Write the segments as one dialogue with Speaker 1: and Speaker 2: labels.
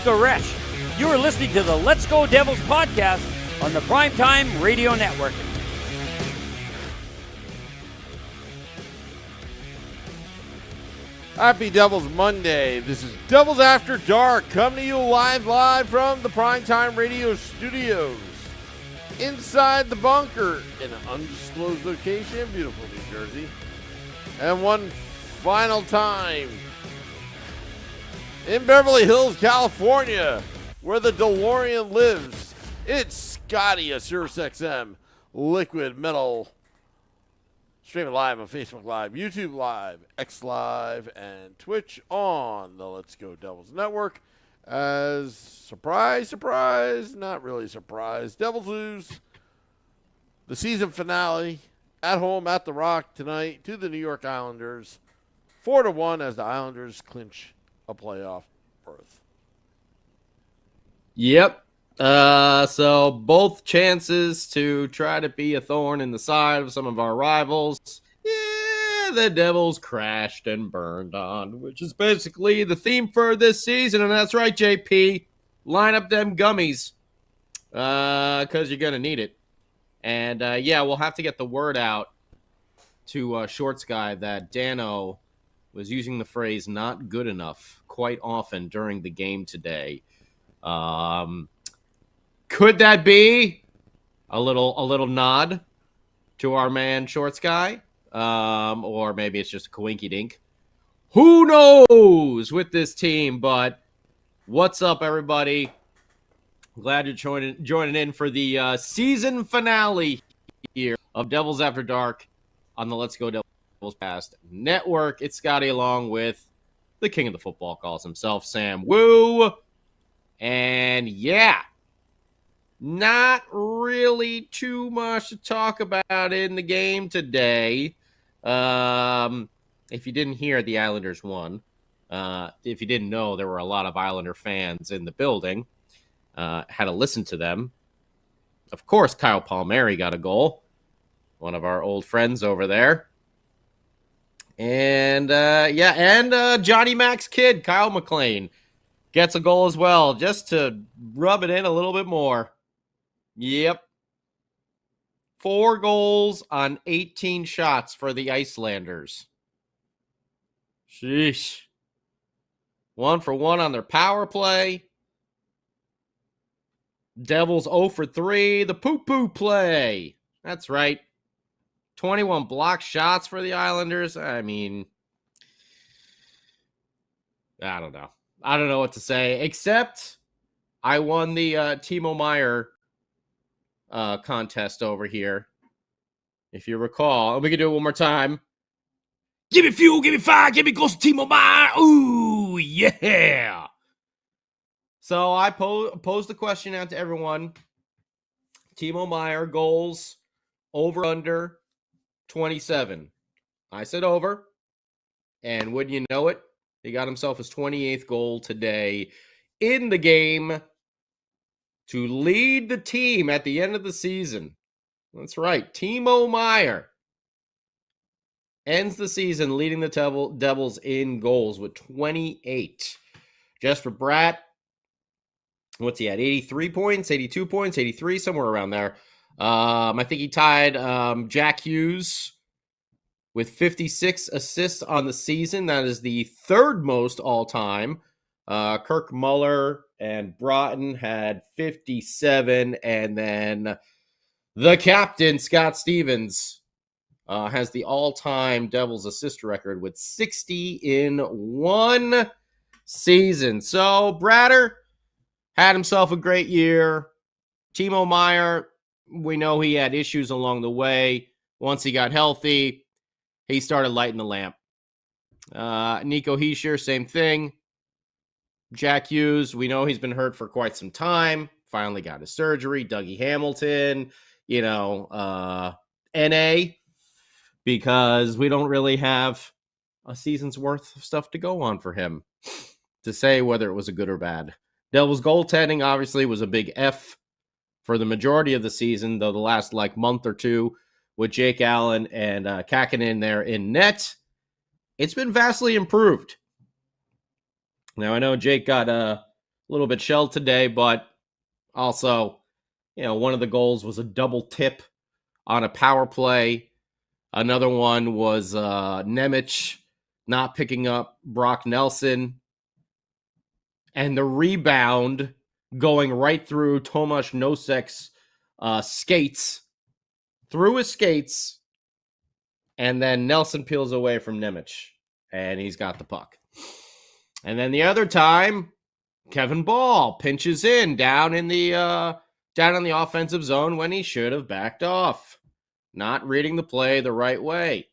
Speaker 1: Goresh. You are listening to the Let's Go Devils podcast on the Primetime Radio Network.
Speaker 2: Happy Devils Monday. This is Devils After Dark, coming to you live from the Primetime Radio studios. Inside the bunker in an undisclosed location in beautiful New Jersey. And one final time in Beverly Hills, California, where the DeLorean lives. It's Scotty, a SiriusXM liquid metal. Streaming live on Facebook Live, YouTube Live, X Live, and Twitch on the Let's Go Devils Network. As surprise, not really surprise, Devils lose the season finale at home at the Rock tonight to the New York Islanders, 4-1 as the Islanders clinch a playoff berth.
Speaker 3: Yep. So both chances to try to be a thorn in the side of some of our rivals. Yeah, the Devils crashed and burned on, which is basically the theme for this season. And that's right, JP. Line up them gummies, because you're going to need it. And, yeah, we'll have to get the word out to Shorts Guy that Dano was using the phrase not good enough quite often during the game today. Could that be a little nod to our man Shorts Guy? Or maybe it's just a coinky dink. Who knows with this team? But what's up, everybody? Glad you're joining in for the season finale here of Devils After Dark on the Let's Go Devils Past Network. It's Scotty along with the king of the football calls himself, Sam Woo. And yeah, not really too much to talk about in the game today. If you didn't hear, the Islanders won. If you didn't know, there were a lot of Islander fans in the building. Had to listen to them. Of course, Kyle Palmieri got a goal. One of our old friends over there. And, Johnny Mac's kid, Kyle McLean, gets a goal as well, just to rub it in a little bit more. Yep. 4 goals on 18 shots for the Icelanders. Sheesh. 1 for 1 on their power play. Devils 0 for 3. The poo-poo play. That's right. 21 block shots for the Islanders. I mean, I don't know. I don't know what to say, except I won the Timo Meier contest over here. If you recall, we can do it one more time. Give me fuel, give me fire, give me goals to Timo Meier. Ooh, yeah. So I posed the question out to everyone. Timo Meier goals over under 27. I said over. And wouldn't you know it, he got himself his 28th goal today in the game to lead the team at the end of the season. That's right. Timo Meier ends the season leading the Devils in goals with 28. Jesper Bratt, what's he at? 83 points, 82 points, 83, somewhere around there. I think he tied Jack Hughes with 56 assists on the season. That is the third most all-time. Kirk Muller and Broughton had 57, and then the captain, Scott Stevens, has the all-time Devils assist record with 60 in one season. So, Bratter had himself a great year. Timo Meier, we know he had issues along the way. Once he got healthy, he started lighting the lamp. Nico Hischier, same thing. Jack Hughes, we know he's been hurt for quite some time. Finally got his surgery. Dougie Hamilton, NA, because we don't really have a season's worth of stuff to go on for him to say whether it was a good or bad. Devils goaltending obviously was a big F for the majority of the season, though the last month or two with Jake Allen and Kakinen there in net, it's been vastly improved. Now, I know Jake got a little bit shelled today, but also, one of the goals was a double tip on a power play. Another one was Nemec not picking up Brock Nelson. And the rebound going right through Tomasz Nosek's skates, through his skates, and then Nelson peels away from Nemec, and he's got the puck. And then the other time, Kevin Ball pinches in down in the offensive zone when he should have backed off, not reading the play the right way.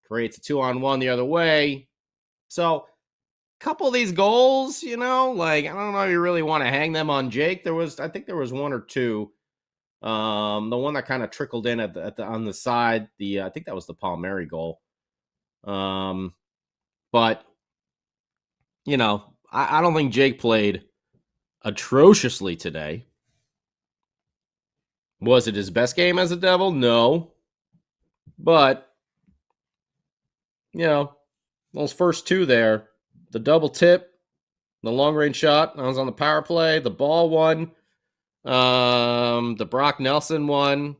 Speaker 3: Creates a 2-on-1 the other way. So, couple of these goals, I don't know if you really want to hang them on Jake. I think there was one or two. The one that kind of trickled in on the side, I think that was the Palmieri goal. But I don't think Jake played atrociously today. Was it his best game as a Devil? No. But those first two there, the double tip, the long range shot, I was on the power play, the ball one, the Brock Nelson one.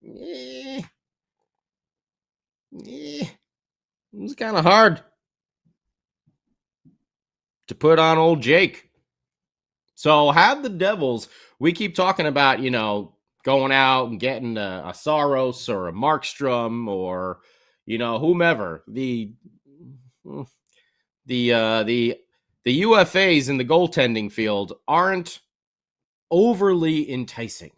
Speaker 3: It was kind of hard to put on old Jake. So have the Devils, we keep talking about, going out and getting a Saros or a Markstrom or, whomever. The UFAs in the goaltending field aren't overly enticing.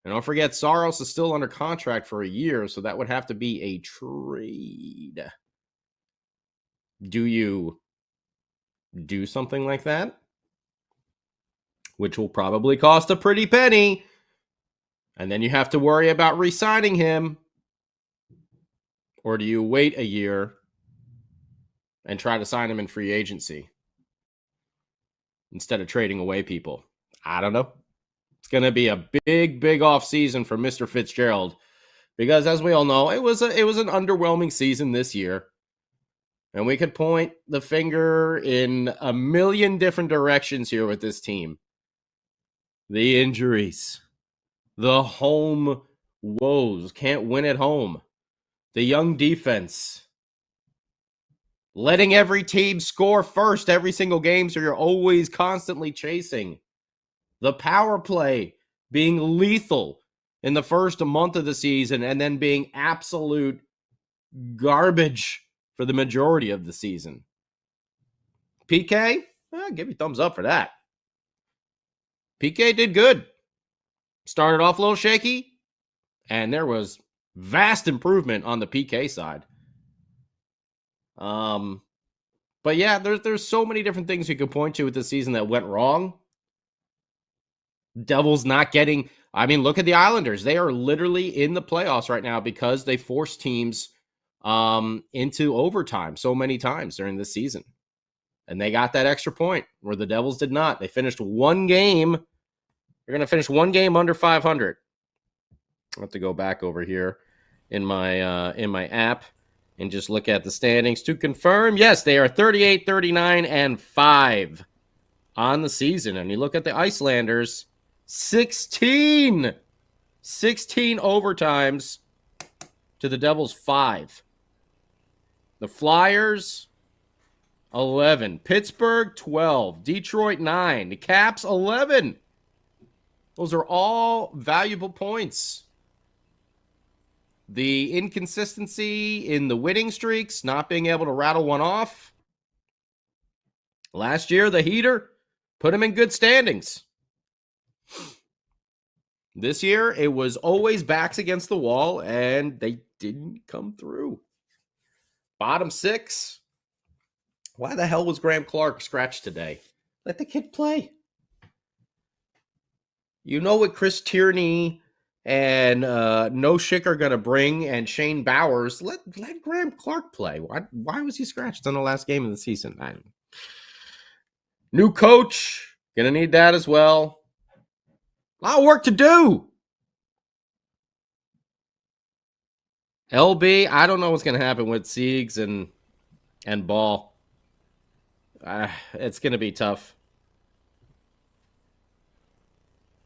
Speaker 3: And don't forget, Saros is still under contract for a year, so that would have to be a trade. Do you do something like that? Which will probably cost a pretty penny. And then you have to worry about re-signing him. Or do you wait a year and try to sign him in free agency instead of trading away people? I don't know. It's going to be a big, big offseason for Mr. Fitzgerald because, as we all know, it was an underwhelming season this year. And we could point the finger in a million different directions here with this team. The injuries, the home woes, can't win at home, the young defense, letting every team score first every single game so you're always constantly chasing. The power play being lethal in the first month of the season and then being absolute garbage for the majority of the season. PK, I'll give you a thumbs up for that. PK did good. Started off a little shaky, and there was vast improvement on the PK side. But yeah, there's so many different things you could point to with the season that went wrong. Devils not getting, look at the Islanders. They are literally in the playoffs right now because they forced teams into overtime so many times during this season. And they got that extra point where the Devils did not. They finished one game. They're going to finish one game under 500. I'll have to go back over here in my app and just look at the standings to confirm. Yes, they are 38, 39, and 5 on the season. And you look at the Icelanders, 16 overtimes to the Devils 5. The Flyers, 11. Pittsburgh, 12. Detroit, 9. The Caps, 11. Those are all valuable points. The inconsistency in the winning streaks, not being able to rattle one off. Last year, the heater put them in good standings. This year, it was always backs against the wall, and they didn't come through. Bottom 6. Why the hell was Graham Clark scratched today? Let the kid play. You know what Chris Tierney and No Schick are going to bring, and Shane Bowers. Let Graham Clark play. Why was he scratched on the last game of the season? New coach. Going to need that as well. A lot of work to do. LB, I don't know what's going to happen with Siegs and Ball. It's going to be tough.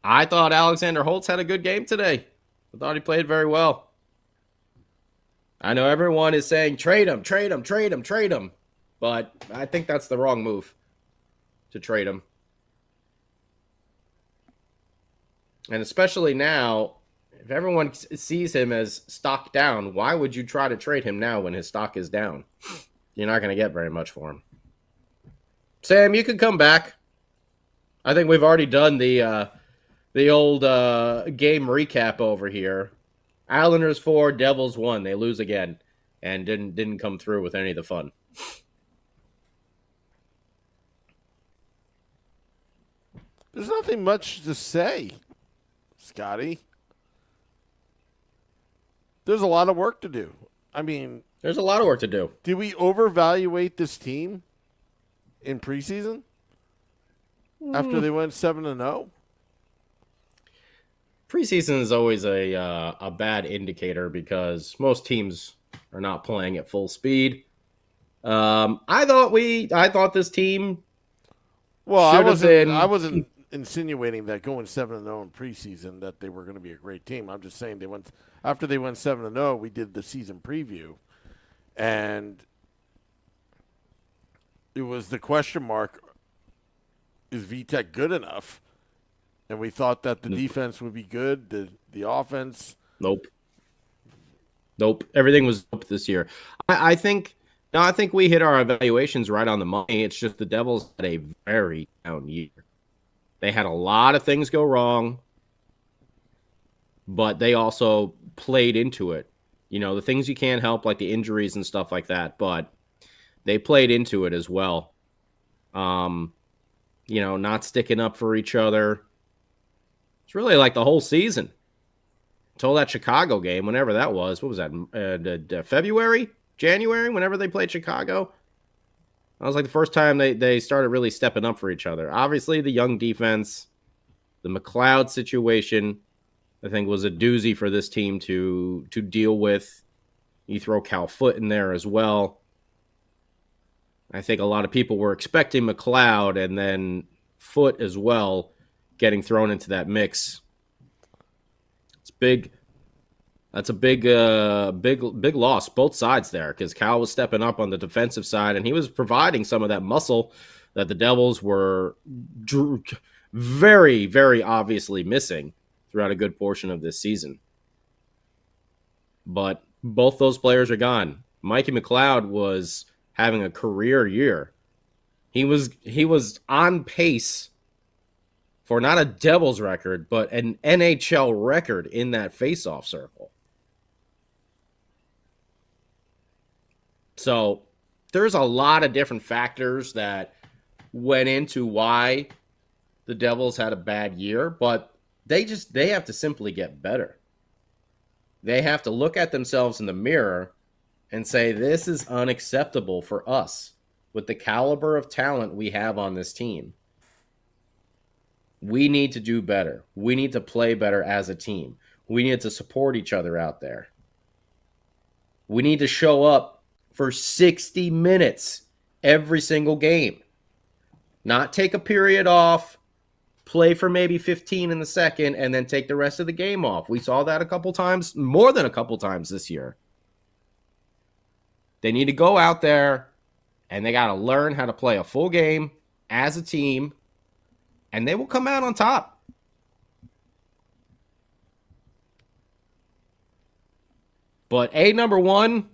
Speaker 3: I thought Alexander Holtz had a good game today. I thought he played very well. I know everyone is saying trade him, trade him, trade him, trade him. But I think that's the wrong move to trade him. And especially now, if everyone sees him as stock down, why would you try to trade him now when his stock is down? You're not going to get very much for him. Sam, you can come back. I think we've already done the old game recap over here. Islanders 4, Devils 1. They lose again and didn't come through with any of the fun.
Speaker 2: There's nothing much to say, Scotty. There's a lot of work to do. I mean,
Speaker 3: there's a lot of work to do.
Speaker 2: Did we overvaluate this team in preseason after they went 7-0?
Speaker 3: Preseason is always a bad indicator because most teams are not playing at full speed. I thought this team.
Speaker 2: Well, I wasn't insinuating that going 7-0 in preseason that they were going to be a great team. I'm just saying after they went 7-0, we did the season preview, and it was the question mark: is VTech good enough? And we thought that the defense would be good. The offense,
Speaker 3: nope. Everything was dope this year. I think we hit our evaluations right on the money. It's just the Devils had a very down year. They had a lot of things go wrong, but they also played into it. You know, the things you can't help, like the injuries and stuff like that, but they played into it as well. Not sticking up for each other. It's really like the whole season. Until that Chicago game, whenever that was. What was that? February? January? Whenever they played Chicago? That was like the first time they started really stepping up for each other. Obviously, the young defense, the McLeod situation, I think was a doozy for this team to deal with. You throw Cal Foote in there as well. I think a lot of people were expecting McLeod and then Foote as well getting thrown into that mix. It's big. That's a big loss, both sides there, because Cal was stepping up on the defensive side, and he was providing some of that muscle that the Devils were very, very obviously missing throughout a good portion of this season. But both those players are gone. Mikey McLeod was having a career year. He was on pace for not a Devils record, but an NHL record in that faceoff circle. So there's a lot of different factors that went into why the Devils had a bad year, but they have to simply get better. They have to look at themselves in the mirror and say, this is unacceptable for us with the caliber of talent we have on this team. We need to do better. We need to play better as a team. We need to support each other out there. We need to show up for 60 minutes every single game. Not take a period off, play for maybe 15 in the second, and then take the rest of the game off. We saw that a couple times, more than a couple times this year. They need to go out there, and they got to learn how to play a full game as a team, and they will come out on top. But number one,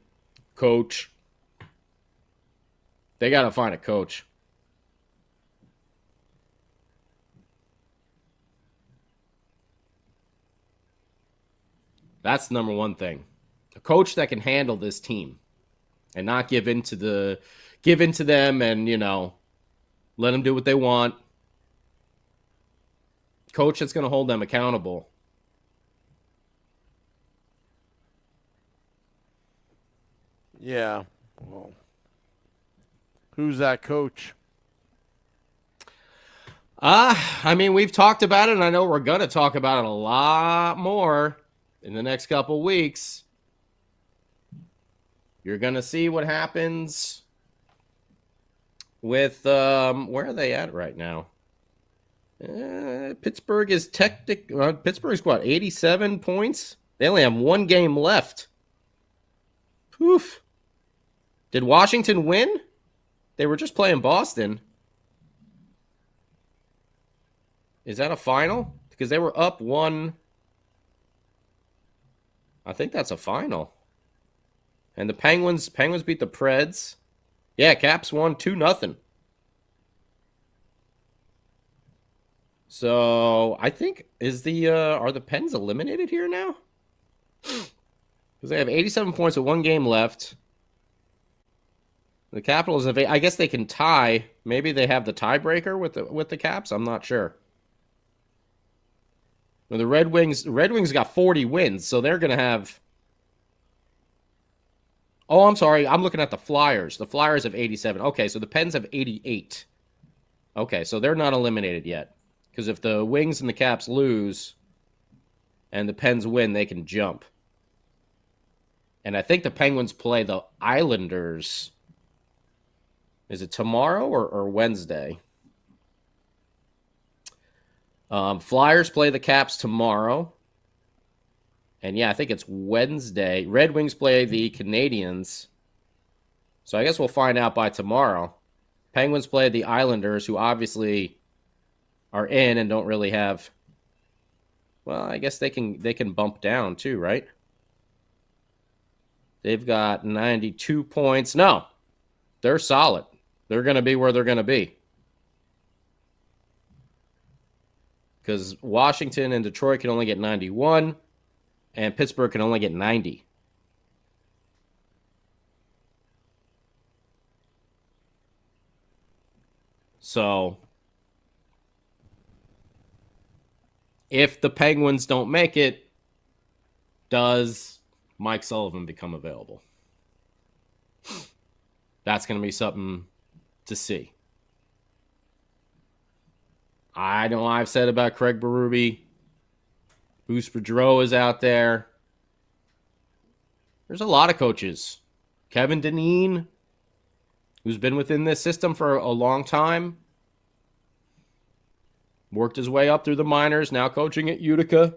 Speaker 3: coach. They got to find a coach. That's the number one thing. A coach that can handle this team and not give in to them and, let them do what they want. Coach that's going to hold them accountable.
Speaker 2: Yeah. Well, who's that coach?
Speaker 3: We've talked about it, and I know we're going to talk about it a lot more in the next couple weeks. You're going to see what happens with, where are they at right now? Pittsburgh is Pittsburgh's what, 87 points? They only have one game left. Poof. Did Washington win? They were just playing Boston. Is that a final? Because they were up one. I think that's a final. And the Penguins beat the Preds. Yeah, Caps won 2-0. So I think are the Pens eliminated here now? Because they have 87 points with one game left. The Capitals have, I guess they can tie. Maybe they have the tiebreaker with the Caps. I'm not sure. Well, the Red Wings got 40 wins, so they're going to have. Oh, I'm sorry. I'm looking at the Flyers. The Flyers have 87. Okay, so the Pens have 88. Okay, so they're not eliminated yet. Because if the Wings and the Caps lose and the Pens win, they can jump. And I think the Penguins play the Islanders. Is it tomorrow or Wednesday? Flyers play the Caps tomorrow. And yeah, I think it's Wednesday. Red Wings play the Canadiens. So I guess we'll find out by tomorrow. Penguins play the Islanders, who obviously are in and don't really have. Well, I guess they can bump down too, right? They've got 92 points. No, they're solid. They're going to be where they're going to be. Because Washington and Detroit can only get 91, and Pittsburgh can only get 90. So, if the Penguins don't make it, does Mike Sullivan become available? That's going to be something to see. I know I've said about Craig Berube. Bruce Boudreau is out there. There's a lot of coaches. Kevin Dineen, who's been within this system for a long time. Worked his way up through the minors, now coaching at Utica.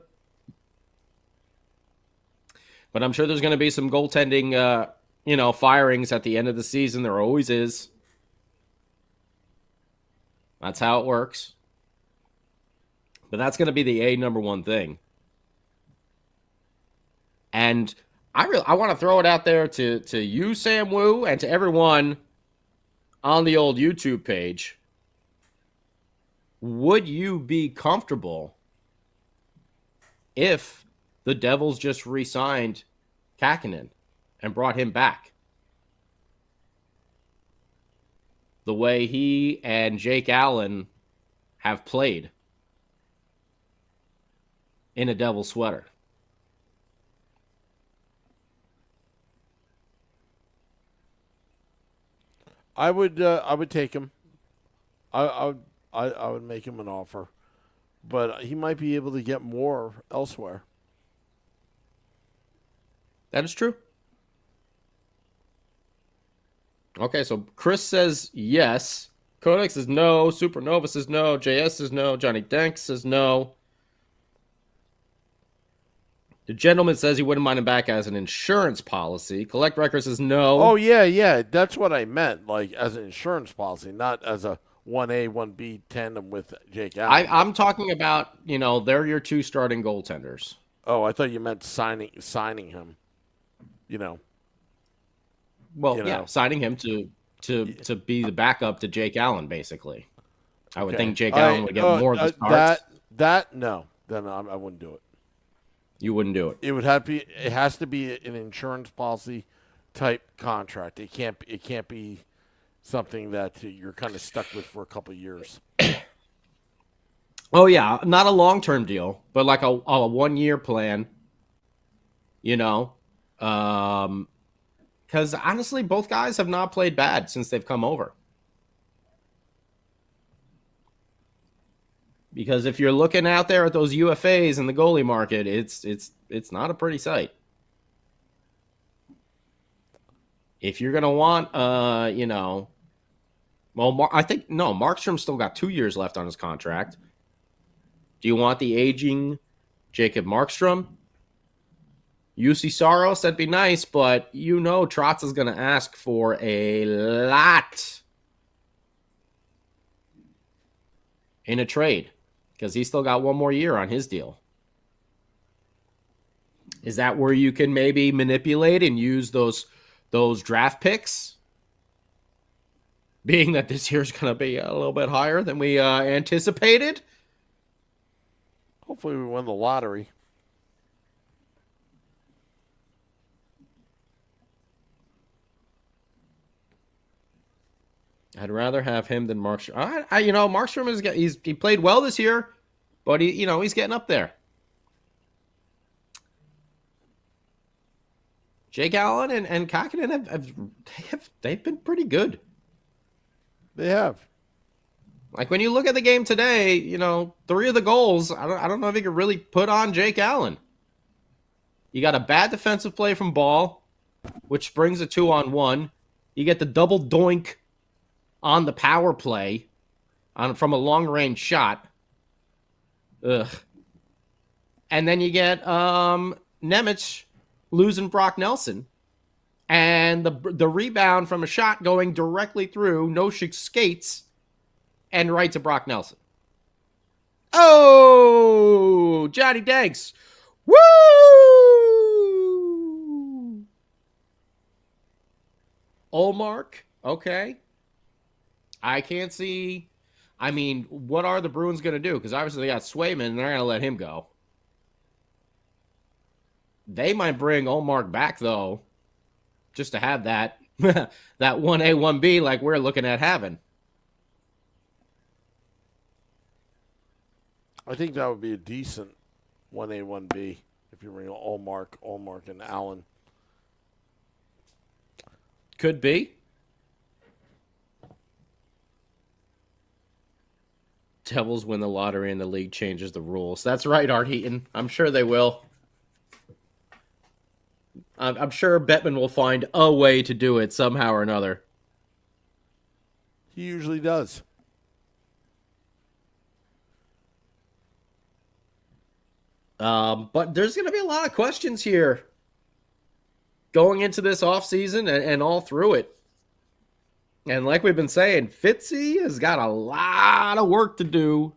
Speaker 3: But I'm sure there's going to be some goaltending, firings at the end of the season. There always is. That's how it works. But that's going to be the number one thing. And I want to throw it out there to you, Sam Woo, and to everyone on the old YouTube page. Would you be comfortable if the Devils just re-signed Kakkonen and brought him back? The way he and Jake Allen have played in a Devil sweater.
Speaker 2: I would take him. I would make him an offer, but he might be able to get more elsewhere.
Speaker 3: That is true. Okay, so Chris says yes. Kodak says no. Supernova says no. JS says no. Johnny Dank says no. The gentleman says he wouldn't mind him back as an insurance policy. Collect Records says no.
Speaker 2: Oh, yeah. That's what I meant, like as an insurance policy, not as a 1A, 1B tandem with Jake Allen.
Speaker 3: I'm talking about, they're your two starting goaltenders.
Speaker 2: Oh, I thought you meant signing him.
Speaker 3: Well, signing him to be the backup to Jake Allen, basically. I would think Jake Allen would get more of the starts.
Speaker 2: No. Then I wouldn't do it.
Speaker 3: You wouldn't do it.
Speaker 2: It has to be an insurance policy type contract. It can't be something that you're kind of stuck with for a couple of years.
Speaker 3: Oh yeah, not a long-term deal, but like a 1-year plan. Because honestly, both guys have not played bad since they've come over. Because if you're looking out there at those UFAs in the goalie market, it's not a pretty sight. If you're gonna want, Markstrom's still got 2 years left on his contract. Do you want the aging Jacob Markstrom? UC Saros, that'd be nice, but Trotz is going to ask for a lot in a trade because he's still got one more year on his deal. Is that where you can maybe manipulate and use those draft picks? Being that this year's going to be a little bit higher than we anticipated?
Speaker 2: Hopefully we win the lottery.
Speaker 3: I'd rather have him than Markstrom. Markstrom he played well this year, but he's getting up there. Jake Allen and Kakinen they've been pretty good.
Speaker 2: They have.
Speaker 3: Like when you look at the game today, 3 of the goals, I don't know if you could really put on Jake Allen. You got a bad defensive play from Ball, which brings a 2-on-1. You get the double doink on the power play from a long-range shot. Ugh. And then you get Nemec losing Brock Nelson. And the rebound from a shot going directly through Noshik's skates and right to Brock Nelson. Oh, Johnny Danks. Woo! Olmark. Okay. I can't see. I mean, what are the Bruins going to do? Because obviously they got Swayman and they're going to let him go. They might bring Olmark back, though, just to have that 1A, 1B like we're looking at having.
Speaker 2: I think that would be a decent 1A, 1B if you bring Olmark, and Allen.
Speaker 3: Could be. Devils win the lottery and the league changes the rules. That's right, Art Heaton. I'm sure they will. I'm sure Bettman will find a way to do it somehow or another.
Speaker 2: He usually does.
Speaker 3: But there's going to be a lot of questions here going into this offseason and all through it. And like we've been saying, Fitzy has got a lot of work to do.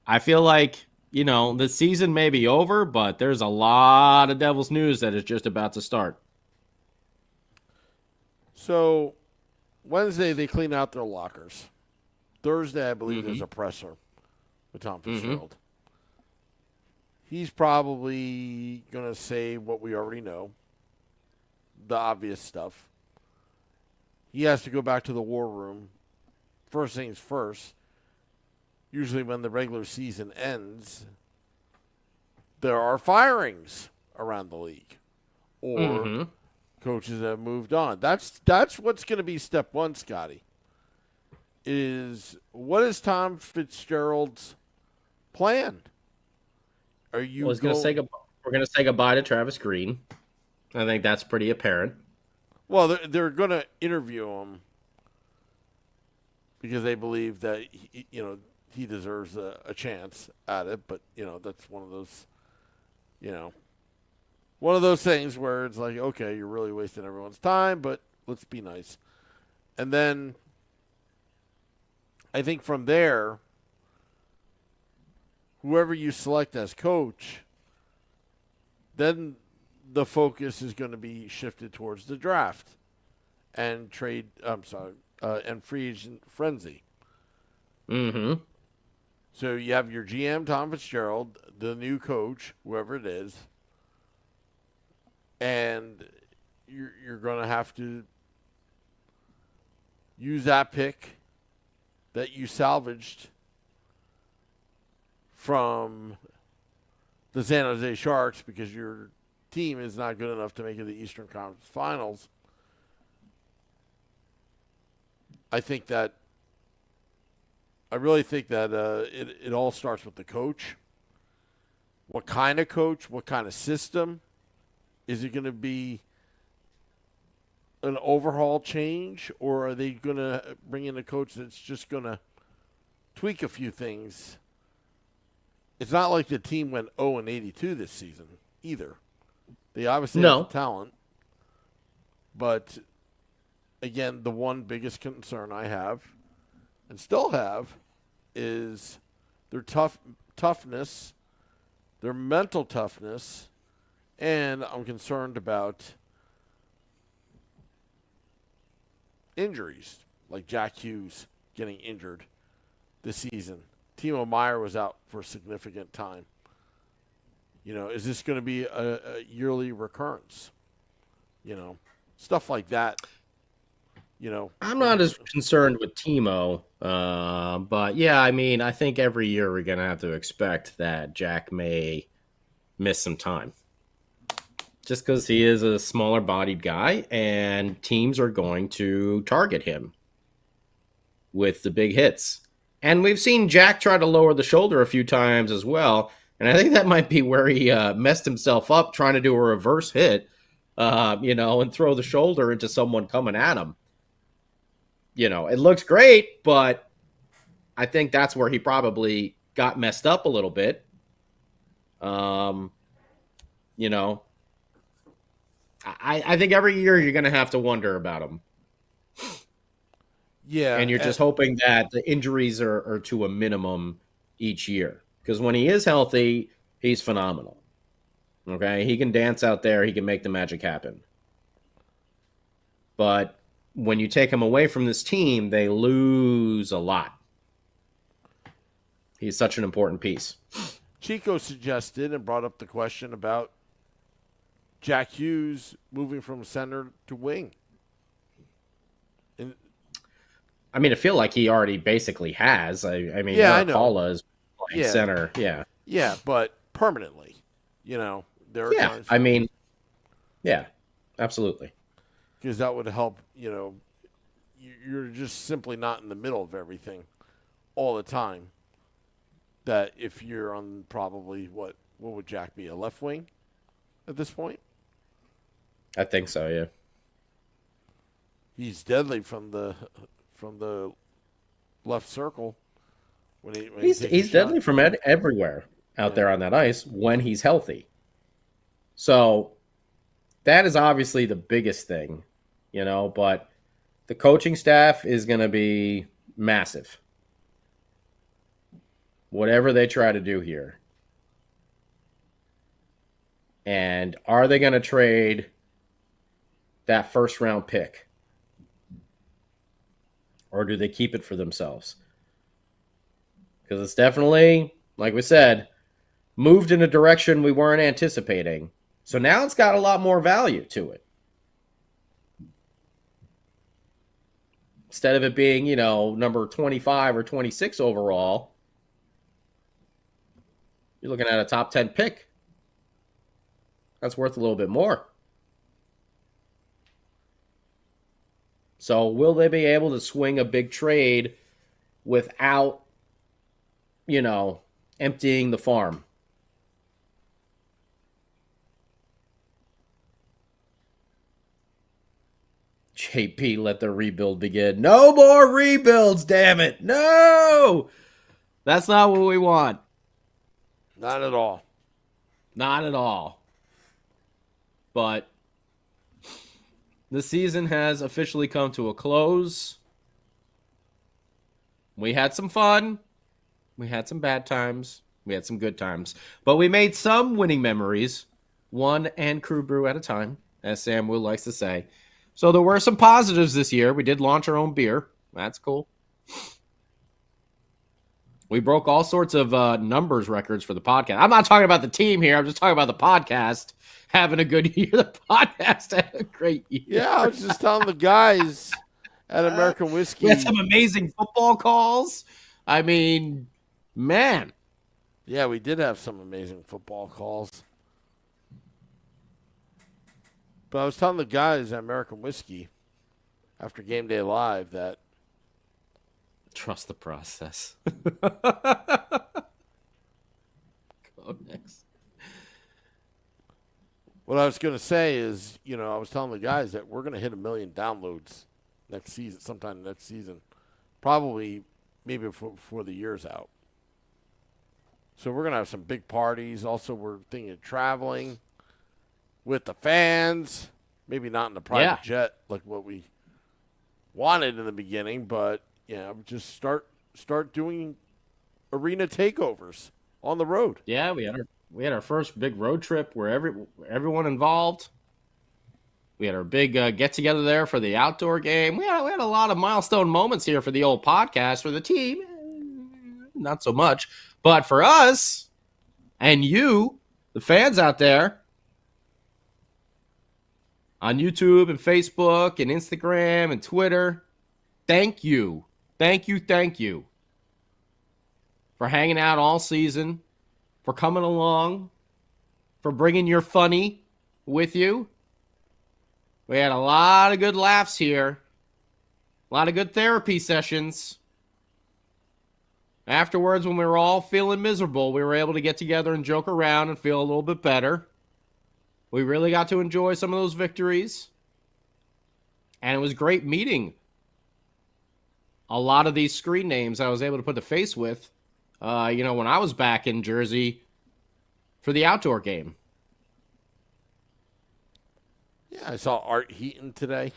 Speaker 3: I feel like, the season may be over, but there's a lot of Devils news that is just about to start.
Speaker 2: So, Wednesday, they clean out their lockers. Thursday, I believe, there's a presser with Tom Fitzgerald. He's probably going to say what we already know, the obvious stuff. He has to go back to the war room. First things first. Usually when the regular season ends, there are firings around the league. Or coaches have moved on. That's what's going to be step one, Scotty. What is Tom Fitzgerald's plan? Are you
Speaker 3: we're going to say goodbye to Travis Green. I think that's pretty apparent.
Speaker 2: Well, they're going to interview him because they believe that he deserves a chance at it. But that's one of those things where it's like, okay, you're really wasting everyone's time, but let's be nice. And then I think from there, whoever you select as coach, then the focus is going to be shifted towards the draft and and free agent frenzy. So you have your GM, Tom Fitzgerald, the new coach, whoever it is, and you're going to have to use that pick that you salvaged from the San Jose Sharks because your team is not good enough to make it to the Eastern Conference Finals. I really think that it all starts with the coach. What kind of coach? What kind of system? Is it going to be an overhaul change, or are they going to bring in a coach that's just going to tweak a few things, it's not like the team went 0-82 this season either. They obviously have the talent, but again, the one biggest concern I have and still have is their toughness, their mental toughness, and I'm concerned about injuries, like Jack Hughes getting injured this season. Timo Meyer was out for a significant time. Is this going to be a yearly recurrence? Stuff like that.
Speaker 3: I'm not as concerned with Timo, but yeah, I think every year we're going to have to expect that Jack may miss some time. Just because he is a smaller-bodied guy, and teams are going to target him with the big hits. And we've seen Jack try to lower the shoulder a few times as well, and I think that might be where he messed himself up trying to do a reverse hit, and throw the shoulder into someone coming at him. It looks great, but I think that's where he probably got messed up a little bit. I think every year you're going to have to wonder about him.
Speaker 2: Yeah.
Speaker 3: And you're just hoping that the injuries are to a minimum each year. Because when he is healthy, he's phenomenal. Okay? He can dance out there. He can make the magic happen. But when you take him away from this team, they lose a lot. He's such an important piece.
Speaker 2: Chico suggested and brought up the question about Jack Hughes moving from center to wing.
Speaker 3: I feel like he already basically has. I know. Paula is playing center. Yeah.
Speaker 2: Yeah, but permanently. There are times.
Speaker 3: Yeah, absolutely.
Speaker 2: Because that would help, you're just simply not in the middle of everything all the time. That if you're on probably, what would Jack be, a left wing at this point?
Speaker 3: I think so, yeah.
Speaker 2: He's deadly from the left circle.
Speaker 3: He's deadly from everywhere out there on that ice when he's healthy. So that is obviously the biggest thing, but the coaching staff is going to be massive. Whatever they try to do here. And are they going to trade that first round pick? Or do they keep it for themselves? Because it's definitely, like we said, moved in a direction we weren't anticipating. So now it's got a lot more value to it. Instead of it being, number 25 or 26 overall, you're looking at a top 10 pick. That's worth a little bit more. So will they be able to swing a big trade without, emptying the farm? JP, let the rebuild begin. No more rebuilds, damn it. No! That's not what we want.
Speaker 2: Not at all.
Speaker 3: Not at all. But the season has officially come to a close. We had some fun. We had some bad times. We had some good times. But we made some winning memories, one and crew brew at a time, as Sam Woo likes to say. So there were some positives this year. We did launch our own beer. That's cool. We broke all sorts of numbers records for the podcast. I'm not talking about the team here. I'm just talking about the podcast having a good year. The podcast had a great year.
Speaker 2: Yeah, I was just telling the guys at American Whiskey.
Speaker 3: We had some amazing football calls. Man.
Speaker 2: Yeah, we did have some amazing football calls. But I was telling the guys at American Whiskey after Game Day Live that
Speaker 3: trust the process. Go next.
Speaker 2: What I was going to say is, I was telling the guys that we're going to hit 1 million downloads next season, sometime next season. Probably maybe before the year's out. So we're going to have some big parties. Also, we're thinking of traveling with the fans. Maybe not in the private jet like what we wanted in the beginning, but just start doing arena takeovers on the road.
Speaker 3: Yeah, we had our first big road trip where everyone involved. We had our big get together there for the outdoor game. We had a lot of milestone moments here for the old podcast. For the team, not so much, but for us and you, the fans out there on YouTube and Facebook and Instagram and Twitter, thank you for hanging out all season, for coming along, for bringing your funny with you. We had a lot of good laughs here, a lot of good therapy sessions. Afterwards, when we were all feeling miserable, we were able to get together and joke around and feel a little bit better. We really got to enjoy some of those victories. And it was great meeting a lot of these screen names I was able to put the face with, when I was back in Jersey for the outdoor game.
Speaker 2: Yeah, I saw Art Heaton today.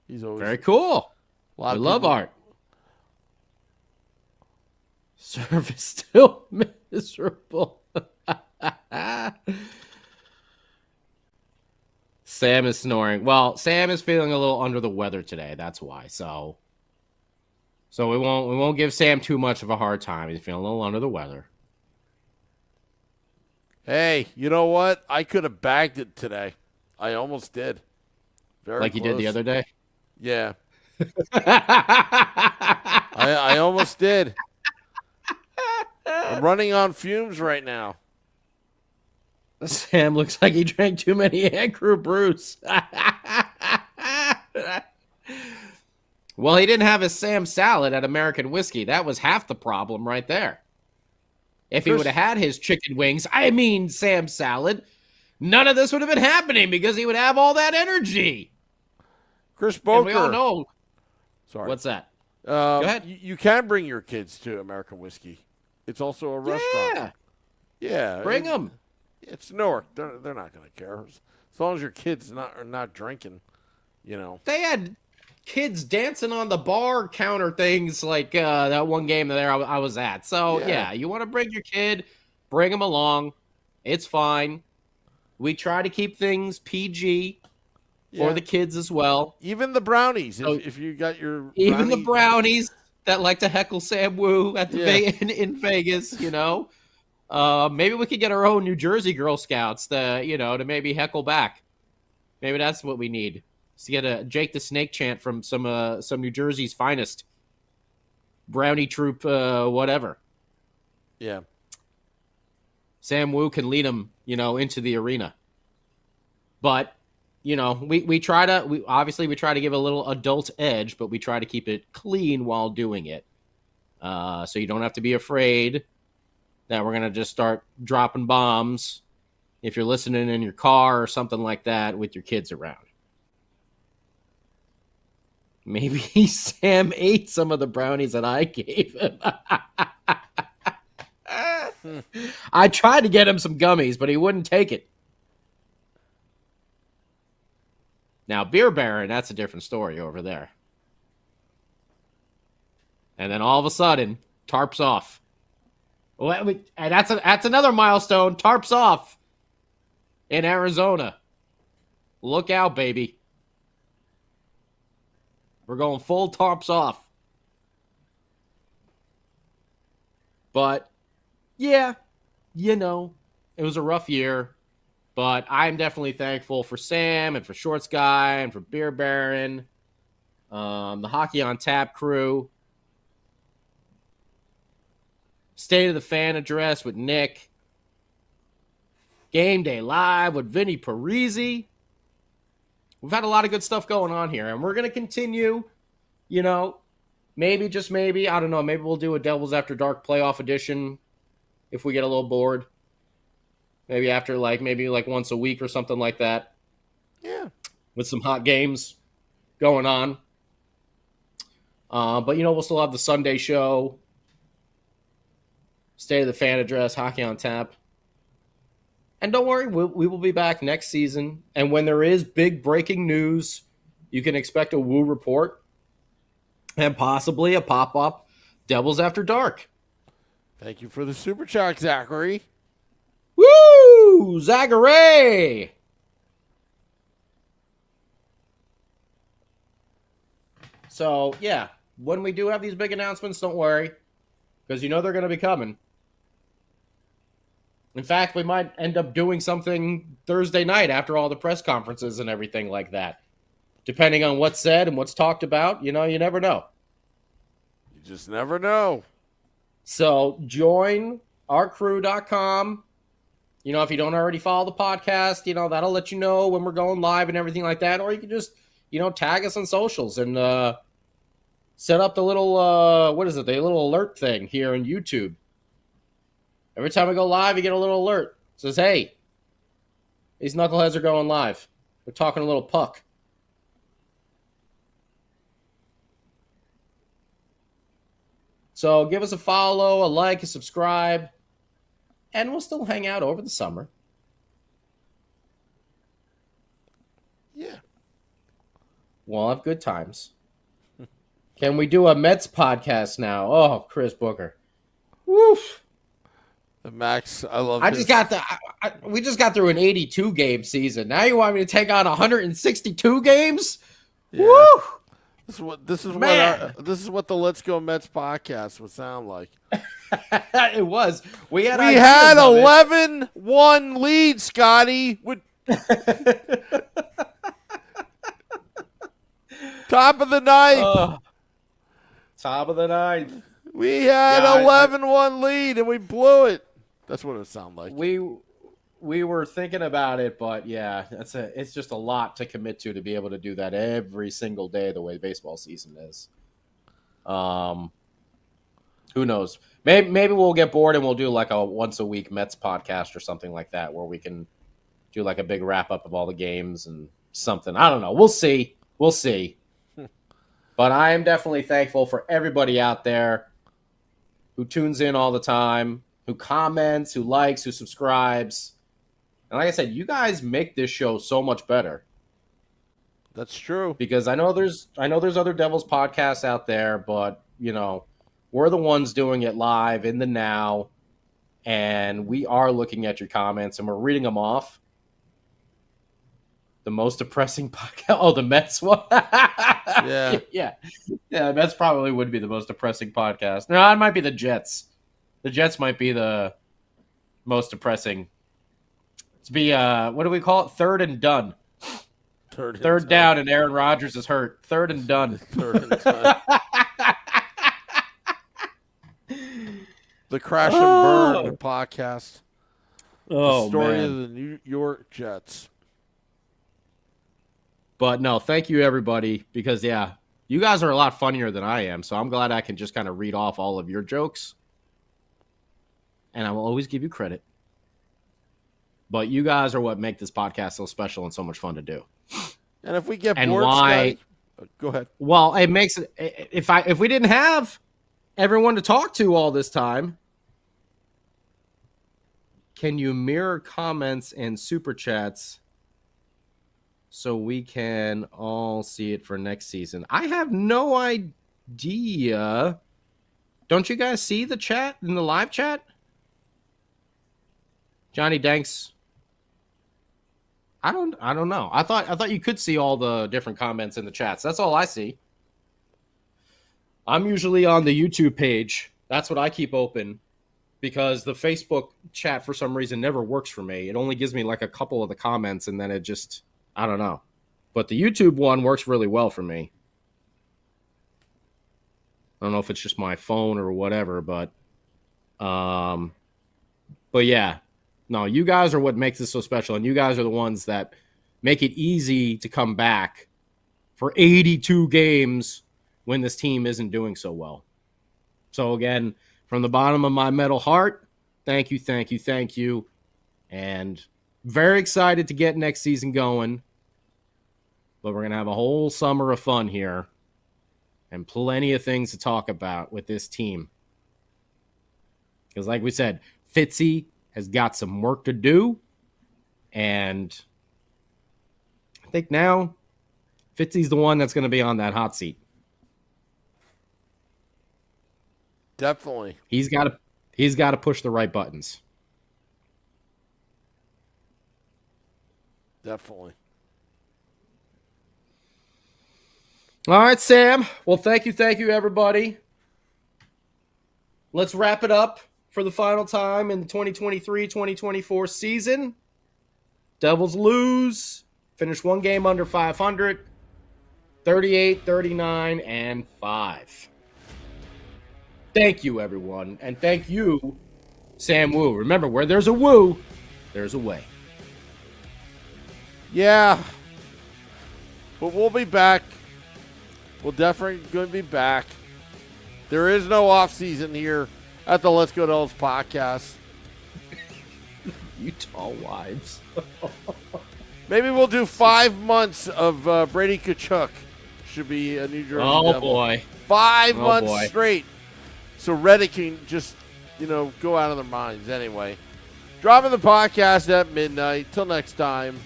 Speaker 2: He's always
Speaker 3: very cool.
Speaker 2: I
Speaker 3: love Art. Service still miserable. Sam is snoring. Well, Sam is feeling a little under the weather today. That's why. So we won't give Sam too much of a hard time. He's feeling a little under the weather.
Speaker 2: Hey, you know what? I could have bagged it today. I almost did. Very
Speaker 3: like
Speaker 2: close.
Speaker 3: You did the other day?
Speaker 2: Yeah. I almost did. I'm running on fumes right now.
Speaker 3: Sam looks like he drank too many Anchor Brews. Well, he didn't have his Sam salad at American Whiskey. That was half the problem right there. If he would have had his chicken wings, Sam salad, none of this would have been happening because he would have all that energy.
Speaker 2: Chris Boker.
Speaker 3: And we all know.
Speaker 2: Sorry.
Speaker 3: What's that?
Speaker 2: Go
Speaker 3: ahead.
Speaker 2: You can bring your kids to American Whiskey. It's also a restaurant. Yeah.
Speaker 3: Bring them.
Speaker 2: It's Newark. They're not going to care. As long as your kids are not drinking,
Speaker 3: They had kids dancing on the bar counter things like that one game there I was at. So, yeah, you want to bring your kid, bring them along. It's fine. We try to keep things PG for the kids as well.
Speaker 2: Even the brownies, if you got your
Speaker 3: even the brownies that like to heckle Sam Woo at the in Vegas, maybe we could get our own New Jersey Girl Scouts to maybe heckle back. Maybe that's what we need. To get a Jake the Snake chant from some New Jersey's finest brownie troop, whatever.
Speaker 2: Yeah.
Speaker 3: Sam Woo can lead them, into the arena. But, we try to give a little adult edge, but we try to keep it clean while doing it. So you don't have to be afraid that we're going to just start dropping bombs if you're listening in your car or something like that with your kids around. Maybe Sam ate some of the brownies that I gave him. I tried to get him some gummies, but he wouldn't take it. Now, Beer Baron, that's a different story over there. And then all of a sudden, tarps off. Well, and that's another milestone. Tarps off in Arizona. Look out, baby. We're going full tarps off. But, yeah, it was a rough year. But I'm definitely thankful for Sam and for Shorts Guy and for Beer Baron, the Hockey on Tap crew. State of the Fan address with Nick. Game Day Live with Vinny Parisi. We've had a lot of good stuff going on here, and we're going to continue, maybe, just maybe, I don't know, maybe we'll do a Devils After Dark playoff edition if we get a little bored. Maybe after, maybe once a week or something like that.
Speaker 2: Yeah.
Speaker 3: With some hot games going on. But, we'll still have the Sunday show, State of the Fan Address, Hockey on Tap. And don't worry, we will be back next season. And when there is big breaking news, you can expect a Woo report and possibly a pop-up Devils After Dark.
Speaker 2: Thank you for the super chat, Zachary.
Speaker 3: Woo! Zachary! So, yeah, when we do have these big announcements, don't worry, because they're going to be coming. In fact, we might end up doing something Thursday night after all the press conferences and everything like that. Depending on what's said and what's talked about, you never know.
Speaker 2: You just never know.
Speaker 3: So join ourcrew.com. If you don't already follow the podcast, that'll let you know when we're going live and everything like that. Or you can just, tag us on socials and set up the little, the little alert thing here on YouTube. Every time we go live, you get a little alert. It says, hey, these knuckleheads are going live. They're talking a little puck. So give us a follow, a like, a subscribe, and we'll still hang out over the summer.
Speaker 2: Yeah.
Speaker 3: We'll have good times. Can we do a Mets podcast now? Oh, Chris Booker. Woof.
Speaker 2: The Max, I love
Speaker 3: we just got through an 82 game season. Now you want me to take on 162 games?
Speaker 2: Yeah.
Speaker 3: Woo!
Speaker 2: This is what the Let's Go Mets podcast would sound like.
Speaker 3: It was. We had
Speaker 2: 11-1 lead, Scotty. Top of the ninth.
Speaker 3: Top of the ninth.
Speaker 2: We had 11-1 lead, and we blew it. That's what it sounded like.
Speaker 3: We were thinking about it, but yeah, it's just a lot to commit to be able to do that every single day the way baseball season is. Who knows? Maybe we'll get bored and we'll do like a once a week Mets podcast or something like that where we can do like a big wrap up of all the games and something. I don't know. We'll see. But I am definitely thankful for everybody out there who tunes in all the time, who comments, who likes, who subscribes. And like I said, you guys make this show so much better.
Speaker 2: That's true.
Speaker 3: Because I know there's other Devils podcasts out there, but we're the ones doing it live in the now, and we are looking at your comments and we're reading them off. The most depressing podcast. Oh, the Mets one.
Speaker 2: Yeah.
Speaker 3: Yeah. The Mets probably would be the most depressing podcast. No, it might be the Jets. The Jets might be the most depressing. To be what do we call it? Third and done. Third down, and Aaron Rodgers is hurt. Third and done.
Speaker 2: Third and done. The Crash and Burn podcast.
Speaker 3: Oh,
Speaker 2: the story
Speaker 3: man.
Speaker 2: of the New York Jets.
Speaker 3: But no, thank you everybody, because yeah, you guys are a lot funnier than I am, so I'm glad I can just kind of read off all of your jokes. And I will always give you credit. But you guys are what make this podcast so special and so much fun to do.
Speaker 2: And if we get
Speaker 3: and
Speaker 2: bored,
Speaker 3: why?
Speaker 2: Scotty, go ahead.
Speaker 3: Well, it makes it if we didn't have everyone to talk to all this time, can you mirror comments and super chats so we can all see it for next season? I have no idea. Don't you guys see the chat in the live chat? Johnny Danks. I don't know. I thought you could see all the different comments in the chats. That's all I see. I'm usually on the YouTube page. That's what I keep open, because the Facebook chat for some reason never works for me. It only gives me like a couple of the comments, and then it just, I don't know. But the YouTube one works really well for me. I don't know if it's just my phone or whatever, but yeah. No, you guys are what makes this so special, and you guys are the ones that make it easy to come back for 82 games when this team isn't doing so well. So again, from the bottom of my metal heart, thank you. And very excited to get next season going. But we're going to have a whole summer of fun here. and plenty of things to talk about with this team. Because like we said, Fitzy has got some work to do. And I think now Fitzy's the one that's going to be on that hot seat.
Speaker 2: Definitely.
Speaker 3: He's got to push the right buttons.
Speaker 2: Definitely.
Speaker 3: All right, Sam. Well, thank you, everybody. Let's wrap it up for the final time in the 2023-2024 season. Devils lose. Finish one game under 500. 38, 39, and 5. Thank you, everyone. And thank you, Sam Woo. Remember, where there's a woo, there's a way.
Speaker 2: Yeah. But we'll be back. We're definitely going to be back. There is no off-season here at the Let's Go Devils podcast.
Speaker 3: Utah wives.
Speaker 2: Maybe we'll do 5 months of Brady Tkachuk. Should be a New Jersey
Speaker 3: Oh,
Speaker 2: Devil.
Speaker 3: boy.
Speaker 2: 5
Speaker 3: Oh,
Speaker 2: months
Speaker 3: boy.
Speaker 2: straight. So Reddit can just, go out of their minds anyway. Dropping the podcast at midnight. Till next time,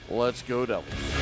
Speaker 2: let's go Devils.